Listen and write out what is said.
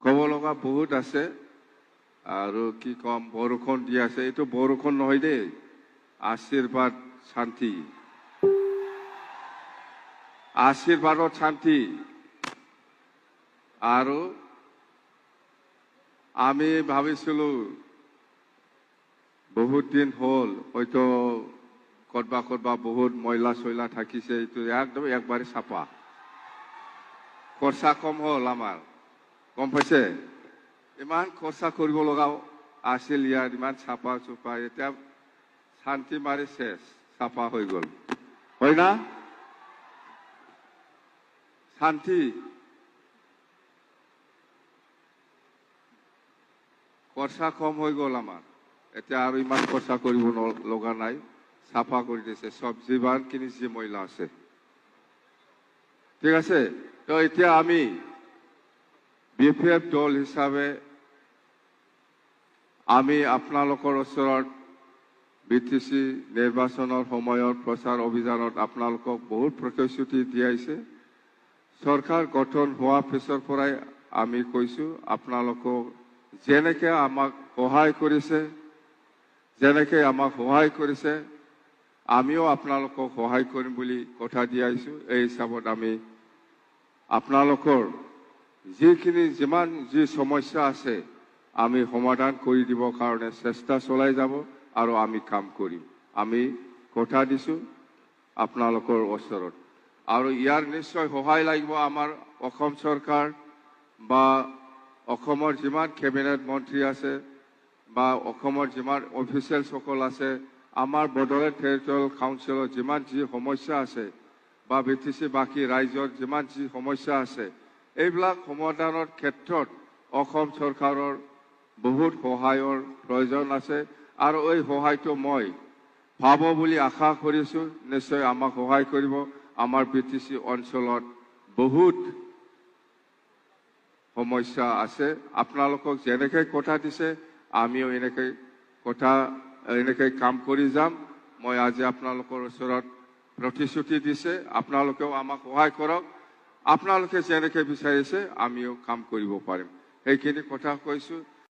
ক'ব লগা বহুত আছে আৰু কি কম বৰষুণ দি আছে এইটো বৰষুণ নহয় দেই আশীৰ্বাদ শান্তি আশীৰ্বাদত শান্তি আৰু আমি ভাবিছিলো বহুত দিন হল হয়তো কতবা বহুত ময়লা চয়লা থাকিছে এইটো একদম একবারে চাপা খরচা কম হল আমার গম পাইছে ইমান খরচা কৰিব লগাও আছিল ইয়াত ইমান চাপা চুপা এতিয়া শান্তি মাৰি শেষ চাপা হৈ গল হয় না শান্তি খৰচা কম হৈ গল আমাৰ এতিয়া আৰু ইমান খৰচা কৰিব লগা নাই চাফা কৰি দিছে সব যিমানখিনি যি ময়লা আছে ঠিক আছে তো এতিয়া আমি বিপিএফ দল হিচাপে আমি আপোনালোকৰ ওচৰত বিটিসি নিৰ্বাচনৰ সময়ত প্ৰচাৰ অভিযানত আপোনালোকক বহুত প্ৰতিশ্ৰুতি দিয়াইছে সৰকাৰ গঠন হওয়া পিছৰ পৰাই আমি কৈছো আপোনালোকক যেনেকে আমাক সহায় কৰিছে আমিও আপোনালোকক সহায় কৰিম বুলি কথা দিয়াইছো এই হিচাপত আমি আপোনালোকৰ যিমান যি সমস্যা আছে আমি সমাধান কৰি দিব কাৰণে চেষ্টা চলাই যাব আৰু আমি কাম কৰিম আমি কথা দিছো আপোনালোকৰ ওচৰত আৰু ইয়াৰ নিশ্চয় সহায় লাগিব আমাৰ অসম চৰকাৰ বা অসমৰ যিমান কেবিনেট মন্ত্ৰী আছে বা অসমৰ যিমান অফিচিয়েল সকল আছে আমাৰ বড়োলেণ্ড টেৰিটৰিয়েল কাউন্সিলৰ যিমান যি সমস্যা আছে বা বিটিসি বাকি ৰাজ্যৰ যিমান যি সমস্যা আছে এইবিলাক সমাধানৰ ক্ষেত্ৰত অসম চৰকাৰৰ বহুত সহায়ৰ প্ৰয়োজন আছে আৰু এই সহায়টো মই পাব বুলি আশা কৰিছো নিশ্চয় আমাক সহায় কৰিব আমাৰ বিটিসি অঞ্চলত বহুত সমস্যা আছে আপোনালোকক যেনেকৈ কথা দিছে আমিও এনেকৈ কাম কৰি যাম মই আজি আপোনালোকৰ ওচৰত প্ৰতিশ্ৰুতি দিছে আপোনালোকেও আমাক সহায় কৰক আপোনালোকে যেনেকৈ বিচাৰিছে আমিও কাম কৰিব পাৰিম এইখিনি কথা কৈছো